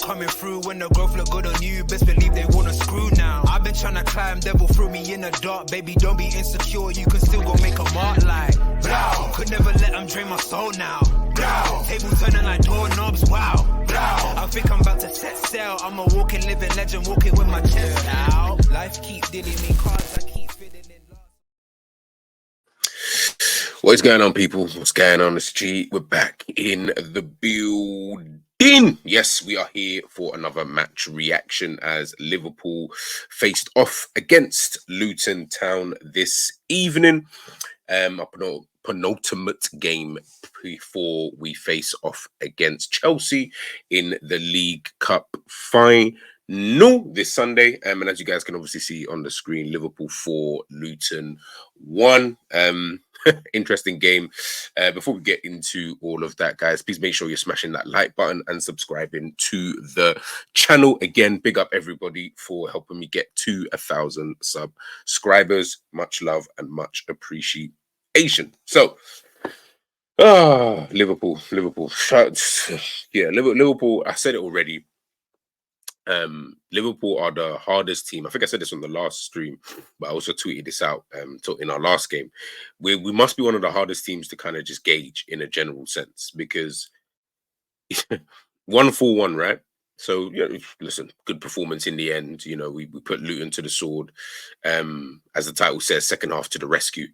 coming through when the growth look good on you. Best believe they wanna screw now. I've been trying to climb, devil threw me in the dark. Baby, don't be insecure, you can still go make a mark like blow. Could never let them drain my soul now. Blow. Table turning like doorknobs, wow. Blow. I think I'm about to set sail. I'm a walking, living legend, walking with my chest out. Life keep dealing me cards, I keep feeling it. What is going on, people? What's going on the street? We're back in the building. Yes, we are here for another match reaction as Liverpool faced off against Luton Town this evening. Our penultimate game before we face off against Chelsea in the League Cup final this Sunday. And as you guys can obviously see on the screen, Liverpool 4, Luton 1. Interesting game. Before we get into all of that, guys, please make sure you're smashing that like button and subscribing to the channel. Again, big up everybody for helping me get to 1,000 subscribers. Much love and much appreciation. So, Liverpool. Yeah, Liverpool. I said it already. Liverpool are the hardest team. I think I said this on the last stream, but I also tweeted this out in our last game. We must be one of the hardest teams to kind of just gauge in a general sense, because 1-4-1, right? So yeah, listen, good performance in the end. You know, we put Luton to the sword, as the title says, second half to the rescue,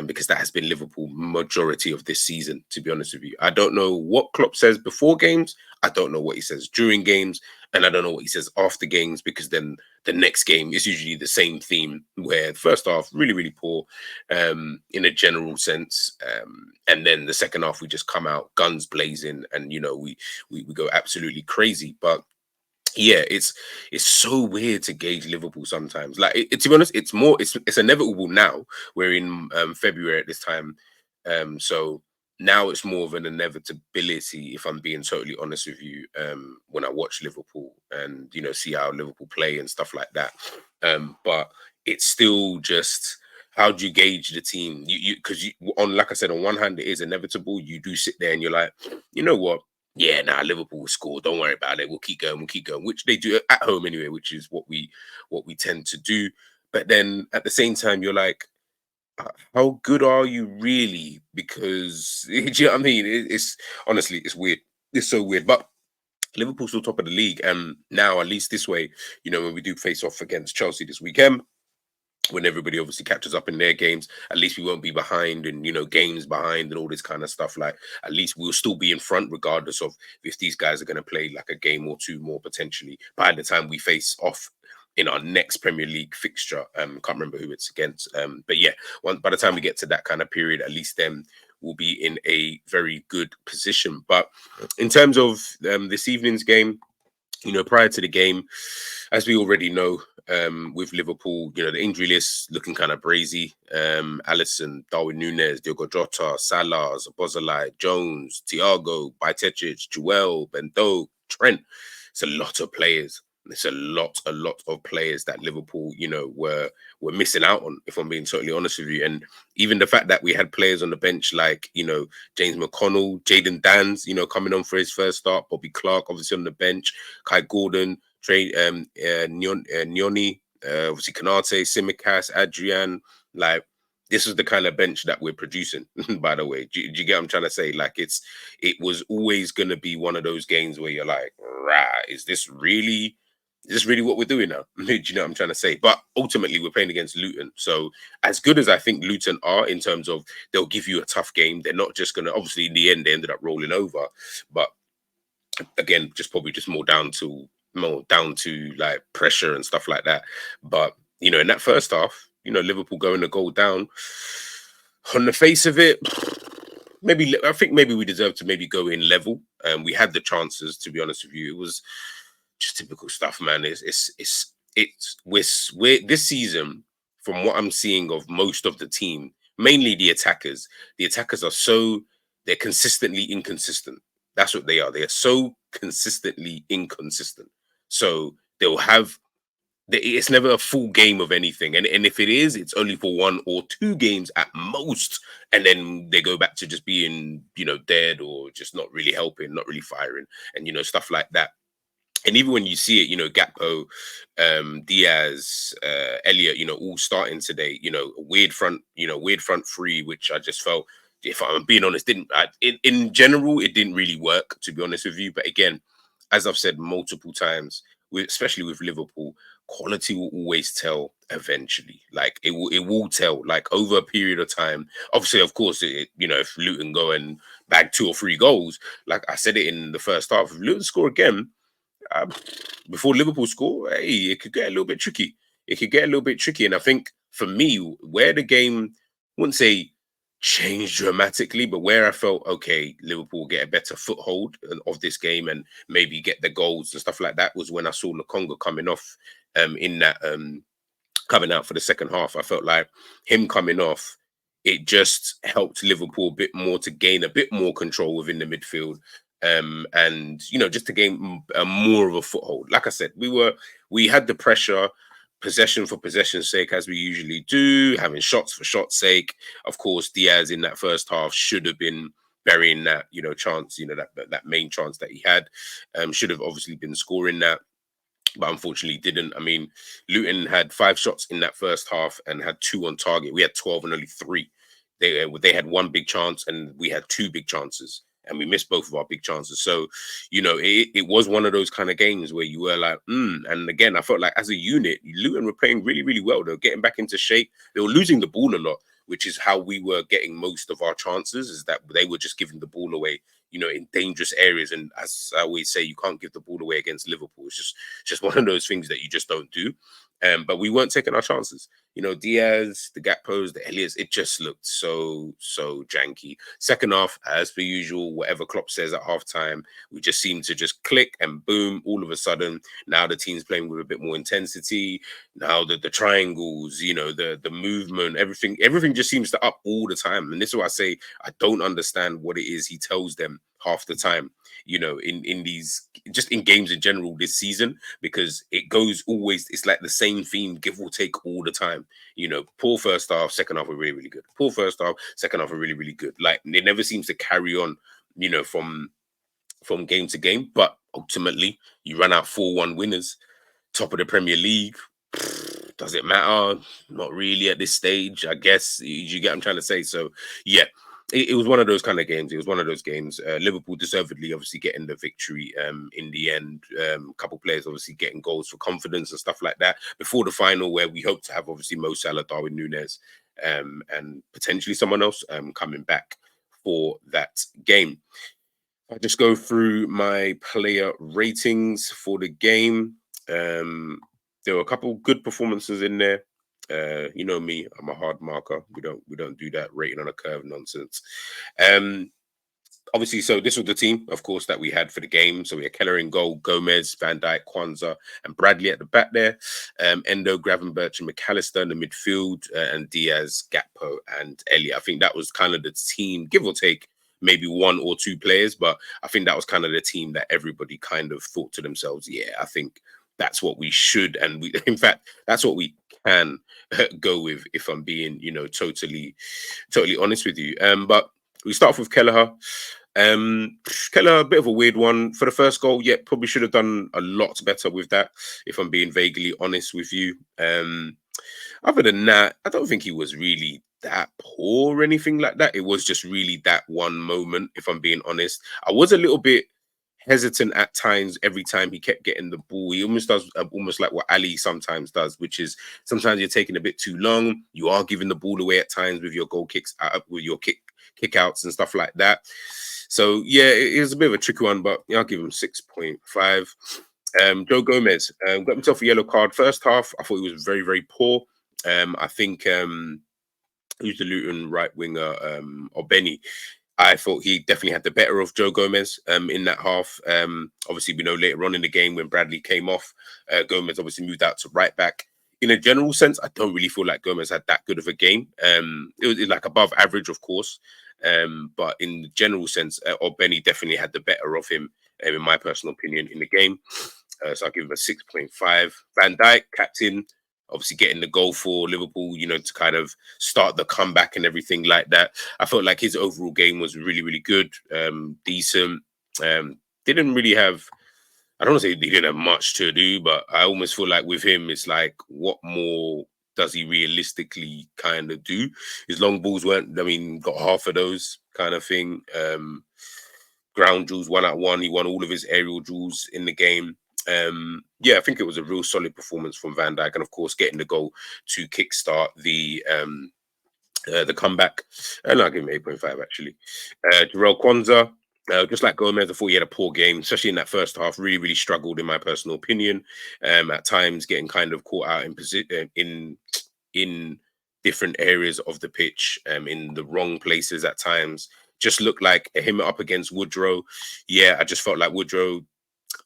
because that has been Liverpool majority of this season. To be honest with you, I don't know what Klopp says before games. I don't know what he says during games, and I don't know what he says after games, because then the next game is usually the same theme, where the first half really poor, in a general sense, and then the second half we just come out guns blazing, and you know we go absolutely crazy. But yeah, it's so weird to gauge Liverpool sometimes. Like to be honest, it's inevitable now. We're in February at this time, so now it's more of an inevitability, if I'm being totally honest with you, when I watch Liverpool and, you know, see how Liverpool play and stuff like that. But it's still just, how do you gauge the team? Because like I said, on one hand, it is inevitable. You do sit there and you're like, you know what? Yeah, Liverpool will score. Don't worry about it. We'll keep going, which they do at home anyway, which is what we tend to do. But then at the same time, you're like, how good are you really? Because do you know what I mean? It's honestly, it's weird. It's so weird. But Liverpool's still top of the league, and now at least this way, you know, when we do face off against Chelsea this weekend, when everybody obviously catches up in their games, at least we won't be behind, and you know, games behind and all this kind of stuff. Like, at least we'll still be in front, regardless of if these guys are going to play like a game or two more potentially by the time we face off in our next Premier League fixture. Can't remember who it's against, but yeah, by the time we get to that kind of period, at least then we'll be in a very good position. But in terms of this evening's game, you know, prior to the game, as we already know, with Liverpool, you know, the injury list looking kind of brazy. Alisson, Darwin Núñez, Diogo Jota, Salah, Szoboszlai, Jones, Thiago, Bajcetic, Joel, Bento, Trent. It's a lot of players. It's a lot of players that Liverpool, you know, were missing out on, if I'm being totally honest with you. And even the fact that we had players on the bench like, you know, James McConnell, Jayden Danns, you know, coming on for his first start, Bobby Clark obviously on the bench, Kai Gordon, Nyoni, obviously Kanate, Tsimikas, Adrian. Like, this is the kind of bench that we're producing, by the way. Do you get what I'm trying to say? Like, it was always going to be one of those games where you're like, right, is this really what we're doing now? Do you know what I'm trying to say? But ultimately, we're playing against Luton. So as good as I think Luton are in terms of they'll give you a tough game, they're not just going to, obviously, in the end, they ended up rolling over. But again, probably more down to like pressure and stuff like that. But, you know, in that first half, you know, Liverpool going to goal down, on the face of it, I think maybe we deserve to maybe go in level. We had the chances, to be honest with you. It was just typical stuff, man. We're this season, from what I'm seeing of most of the team, mainly the attackers they're consistently inconsistent. That's what they are. They are so consistently inconsistent. So they'll have, it's never a full game of anything. And if it is, it's only for 1 or 2 games at most. And then they go back to just being, you know, dead or just not really helping, not really firing, and, you know, stuff like that. And even when you see it, Gakpo, Diaz, Elliot, all starting today, weird front three, which I just felt, if I'm being honest, in general, it didn't really work, to be honest with you. But again, as I've said multiple times, especially with Liverpool, quality will always tell eventually. Like it will tell, like over a period of time. Obviously, of course, if Luton go and bag 2 or 3 goals, like I said it in the first half, if Luton score again, uh, before Liverpool score, hey, it could get a little bit tricky. It could get a little bit tricky. And I think for me, where the game, I wouldn't say changed dramatically, but where I felt, okay, Liverpool get a better foothold of this game and maybe get the goals and stuff like that, was when I saw Lukonga coming off in that coming out for the second half. I felt like him coming off, it just helped Liverpool a bit more to gain a bit more control within the midfield. And just to gain more of a foothold. Like I said, we had the pressure, possession for possession's sake, as we usually do, having shots for shots' sake. Of course, Diaz in that first half should have been burying that, chance, that main chance that he had. Should have obviously been scoring that, but unfortunately didn't. I mean, Luton had 5 shots in that first half and had 2 on target. We had 12 and only 3. They had 1 big chance and we had 2 big chances, and we missed both of our big chances. So, it was one of those kind of games where you were like, and again, I felt like as a unit, Luton were playing really, really well. They were getting back into shape. They were losing the ball a lot, which is how we were getting most of our chances, is that they were just giving the ball away, in dangerous areas. And as I always say, you can't give the ball away against Liverpool. It's just one of those things that you just don't do. But we weren't taking our chances. Diaz, the Gakpos, the Elliots, it just looked so janky. Second half, as per usual, whatever Klopp says at halftime, we just seemed to just click and boom, all of a sudden, now the team's playing with a bit more intensity. Now the triangles, the movement, everything just seems to up all the time. And this is why I say I don't understand what it is he tells them half the time, in these, just in games in general this season, because it goes always, it's like the same theme, give or take, all the time. Poor first half, second half were really, really good. Poor first half, second half were really, really good. Like, it never seems to carry on, from game to game. But ultimately, you run out 4-1 winners, top of the Premier League. Does it matter? Not really at this stage, I guess. You get what I'm trying to say? So, yeah, it was one of those kind of games. It was one of those games. Liverpool deservedly, obviously, getting the victory in the end. A couple players, obviously, getting goals for confidence and stuff like that before the final, where we hope to have, obviously, Mo Salah, Darwin Núñez, and potentially someone else coming back for that game. I just go through my player ratings for the game. There were a couple good performances in there. You know me, I'm a hard marker. We don't do that rating on a curve nonsense. Obviously, so this was the team, of course, that we had for the game. So we had Keller in goal, Gomez, Van Dijk, Kwanzaa, and Bradley at the back there. Endo, Gravenberch, and McAllister in the midfield, and Diaz, Gakpo, and Elliot. I think that was kind of the team, give or take maybe 1 or 2 players, but I think that was kind of the team that everybody kind of thought to themselves, yeah, I think that's what we should, and in fact, that's what we can go with, if I'm being, totally honest with you. But we start off with Kelleher. Keller, a bit of a weird one for the first goal. Yeah, probably should have done a lot better with that, if I'm being vaguely honest with you. Other than that, I don't think he was really that poor or anything like that. It was just really that one moment, if I'm being honest. I was a little bit hesitant at times. Every time he kept getting the ball, he almost does almost like what Ali sometimes does, which is sometimes you're taking a bit too long. You are giving the ball away at times with your goal kicks, with your kick outs and stuff like that. So yeah, it was a bit of a tricky one, but I'll give him 6.5. Joe Gomez got himself a yellow card. First half, I thought he was very, very poor. I think who's the Luton right winger, or Benny. I thought he definitely had the better of Joe Gomez in that half. Obviously, we know later on in the game when Bradley came off, Gomez obviously moved out to right back. In a general sense, I don't really feel like Gomez had that good of a game. It was like above average, of course. But in the general sense, Benny definitely had the better of him, in my personal opinion, in the game. So I'll give him a 6.5. Van Dijk, captain, obviously getting the goal for Liverpool, to kind of start the comeback and everything like that. I felt like his overall game was really, really good, decent. Didn't really have I don't want to say he didn't have much to do, but I almost feel like with him, it's like, what more does he realistically kind of do? His long balls weren't, I mean, got half of those kind of thing. Ground duels 1-on-1. He won all of his aerial duels in the game. Yeah, I think it was a real solid performance from Van Dijk, and of course, getting the goal to kickstart the comeback. And I'll give him 8.5 actually. Jarrell Kwanzaa. Just like Gomez, I thought he had a poor game, especially in that first half. Really, really struggled, in my personal opinion. At times, getting kind of caught out in position in different areas of the pitch, in the wrong places at times. Just looked like him up against Woodrow. Yeah, I just felt like Woodrow,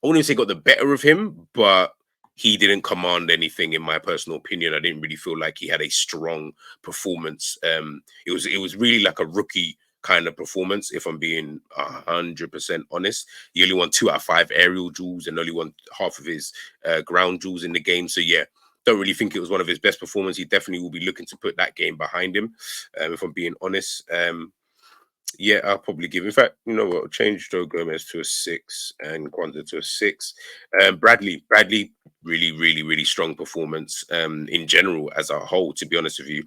I wouldn't say got the better of him, but he didn't command anything, in my personal opinion. I didn't really feel like he had a strong performance. It was really like a rookie kind of performance, if I'm being 100% honest. He only won 2 out of 5 aerial duels and only won half of his ground duels in the game. So yeah, don't really think it was one of his best performances. He definitely will be looking to put that game behind him, if I'm being honest. Yeah, I'll probably give. In fact, you know what? I'll change Joe Gomez to a 6 and Kwanzaa to a 6. Bradley, really, really, really strong performance. In general, as a whole, to be honest with you,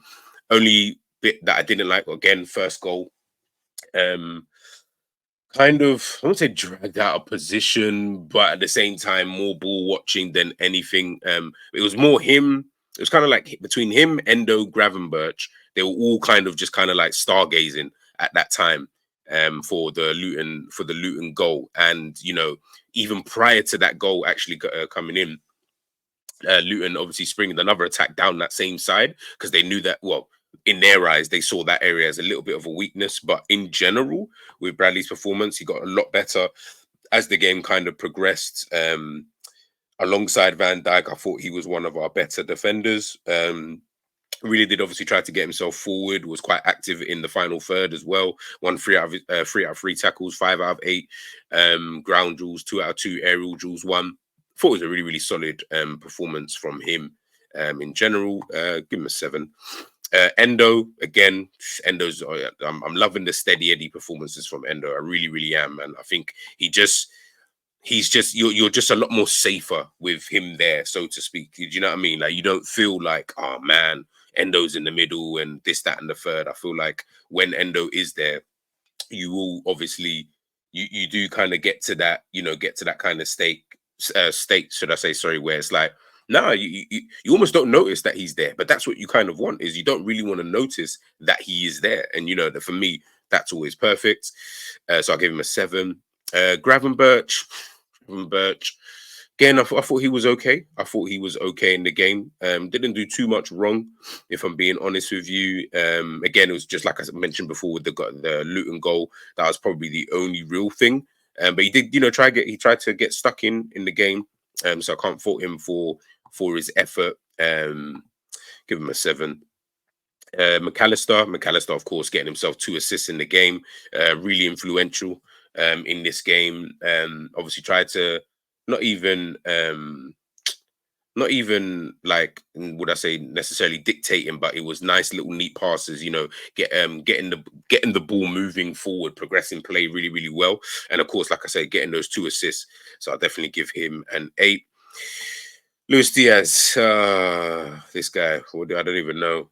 only bit that I didn't like, again, first goal. Kind of, I won't say dragged out of position, but at the same time, more ball watching than anything. It was more him. It was kind of like between him, Endo, Gravenberch. They were all kind of just kind of like stargazing at that time, for the Luton goal. And you know, even prior to that goal actually coming in, Luton obviously springing another attack down that same side, because they knew that, well, in their eyes, they saw that area as a little bit of a weakness. But in general, with Bradley's performance, he got a lot better as the game kind of progressed. Alongside Van Dijk, I thought he was one of our better defenders. Really did obviously try to get himself forward, was quite active in the final third as well. Won 3 out of 3 tackles, 5 out of 8 ground duels, 2 out of 2 aerial duels, 1. Thought it was a really, really solid performance from him. In general, give him a 7. Endo, again, Endo's. I'm loving the steady Eddie performances from Endo. I really, really am, and I think he's just you're just a lot more safer with him there, so to speak. Do you know what I mean? Like, you don't feel like, oh man, Endo's in the middle and this, that, and the third. I feel like when Endo is there, you will obviously you do kind of get to that, kind of state, should I say, sorry, where it's like, nah, you almost don't notice that he's there. But that's what you kind of want, is you don't really want to notice that he is there. And for me, that's always perfect. So I'll give him a 7. Gravenberch, again, I thought he was okay. I thought he was okay in the game. Didn't do too much wrong, if I'm being honest with you. Again, it was just like I mentioned before with the Luton goal. That was probably the only real thing. But he did, he tried to get stuck in the game. So I can't fault him for his effort. Give him a 7. McAllister, of course, getting himself 2 assists in the game. Really influential in this game. Obviously tried to not even like, would I say necessarily dictating, but it was nice little neat passes, getting the ball moving forward, progressing play really, really well. And of course, like I said, getting those 2 assists. So I'll definitely give him an 8. Luis Diaz, this guy, I don't even know.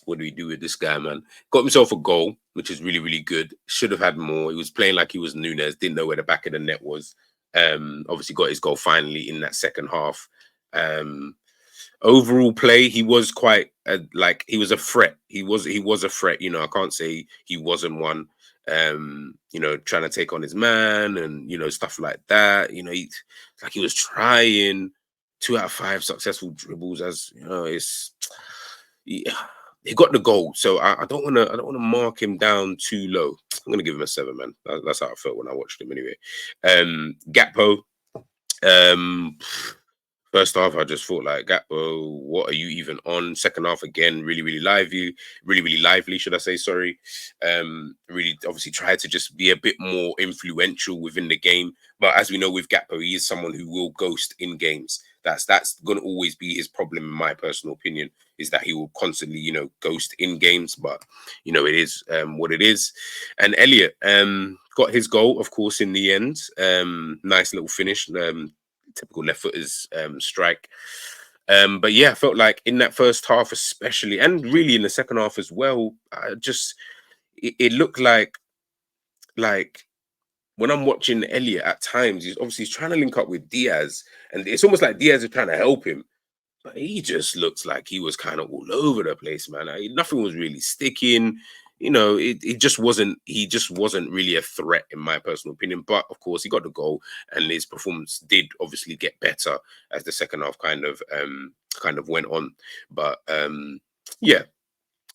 What do we do with this guy, man? Got himself a goal, which is really, really good. Should have had more. He was playing like he was Nunes, didn't know where the back of the net was. Obviously got his goal finally in that second half. Overall play, he was quite he was a threat. He was a threat. I can't say he wasn't one. Trying to take on his man and stuff like that. He was trying. 2 out of 5 successful dribbles. As it's he got the goal, so I don't want to mark him down too low. I'm gonna give him a 7, man. That's how I felt when I watched him anyway. Gakpo. First half, I just thought like, Gakpo, what are you even on? Second half, again, really, really lively, should I say, sorry. Really, obviously tried to just be a bit more influential within the game. But as we know with Gakpo, he is someone who will ghost in games. That's going to always be his problem, in my personal opinion, is that he will constantly, ghost in games. But, it is what it is. And Elliot, got his goal, of course, in the end. Nice little finish. Typical left footers strike. But yeah, I felt like in that first half, especially, and really in the second half as well, it looked like when I'm watching Elliot at times, he's trying to link up with Diaz, and it's almost like Diaz is trying to help him. But he just looks like he was kind of all over the place, man. Nothing was really sticking. You know, it just wasn't. He just wasn't really a threat, in my personal opinion. But of course, he got the goal, and his performance did obviously get better as the second half kind of went on. But yeah,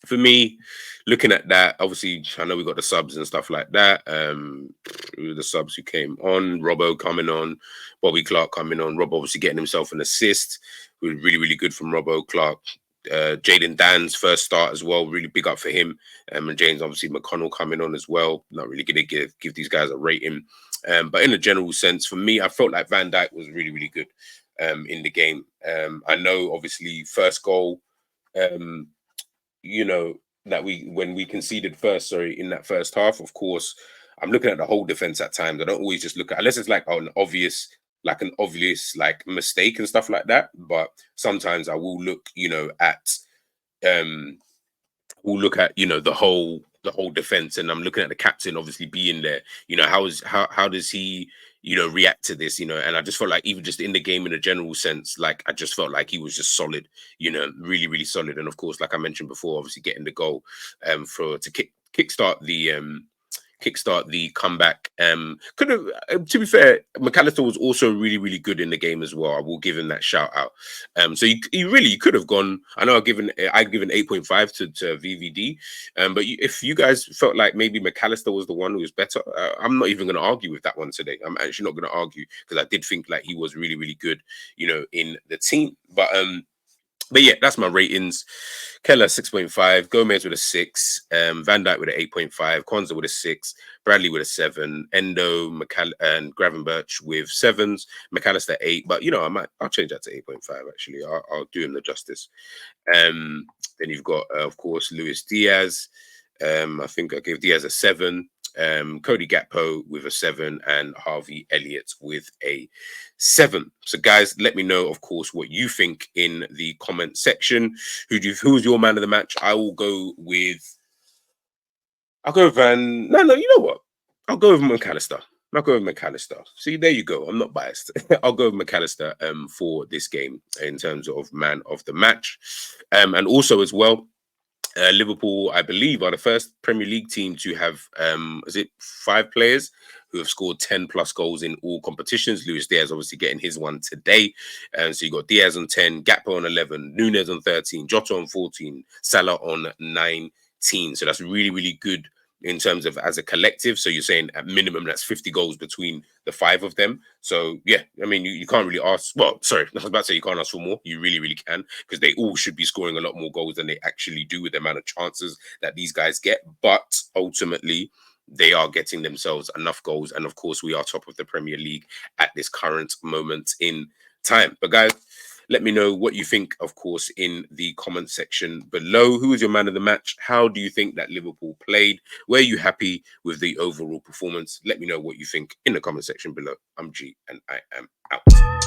for me, looking at that, obviously, I know we got the subs and stuff like that. The subs who came on, Robbo coming on, Bobby Clark coming on. Rob obviously getting himself an assist. Really, really good from Robbo Clark. Jaden Dan's first start as well, really big up for him. And James, obviously, McConnell coming on as well. Not really going to give these guys a rating. But in a general sense, for me, I felt like Van Dijk was really, really good in the game. I know, obviously, first goal, you know, that when we conceded first, sorry, in that first half, of course, I'm looking at the whole defense at times. I don't always just look at, unless it's like an obvious like mistake and stuff like that. But sometimes I will look, um the whole defense, and I'm looking at the captain obviously being there. How does he react to this? And I just felt like even just in the game in a general sense, like I just felt like he was just solid, really, really solid. And of course, like I mentioned before, obviously getting the goal to kickstart the comeback. Could have, to be fair, McAllister was also really, really good in the game as well. I will give him that shout out. So he really could have gone. I know I'd given 8.5 to VVD. But if you guys felt like maybe McAllister was the one who was better, I'm not even going to argue with that one today. I'm actually not going to argue, because I did think like he was really, really good, in the team. But yeah, that's my ratings. Keller 6.5, Gomez with a 6, Van Dijk with an 8.5, Kwanzaa with a 6, Bradley with a 7, Endo, and Gravenberch with 7s, McAllister 8. But I'll change that to 8.5. Actually, I'll do him the justice. Then you've got, of course, Luis Diaz. I think I gave Diaz a 7. Cody Gakpo with a 7, and Harvey Elliott with a 7. So guys, let me know, of course, what you think in the comment section. Who's your man of the match? I'll go with Van. No, you know what? I'll go with McAllister. I'll go with McAllister. See, there you go. I'm not biased. I'll go with McAllister for this game in terms of man of the match. And also as well, Liverpool, I believe, are the first Premier League team to have, 5 players who have scored 10 plus goals in all competitions. Luis Diaz obviously getting his one today. So you got Diaz on 10, Gakpo on 11, Nunez on 13, Jota on 14, Salah on 19. So that's really, really good in terms of as a collective. So you're saying at minimum that's 50 goals between the 5 of them. So yeah, I mean, you can't really ask. Well, sorry, I was about to say you can't ask for more. You really, really can, because they all should be scoring a lot more goals than they actually do with the amount of chances that these guys get. But ultimately, they are getting themselves enough goals. And of course, we are top of the Premier League at this current moment in time. But guys, let me know what you think, of course, in the comment section below. Who was your man of the match? How do you think that Liverpool played? Were you happy with the overall performance? Let me know what you think in the comment section below. I'm G, and I am out.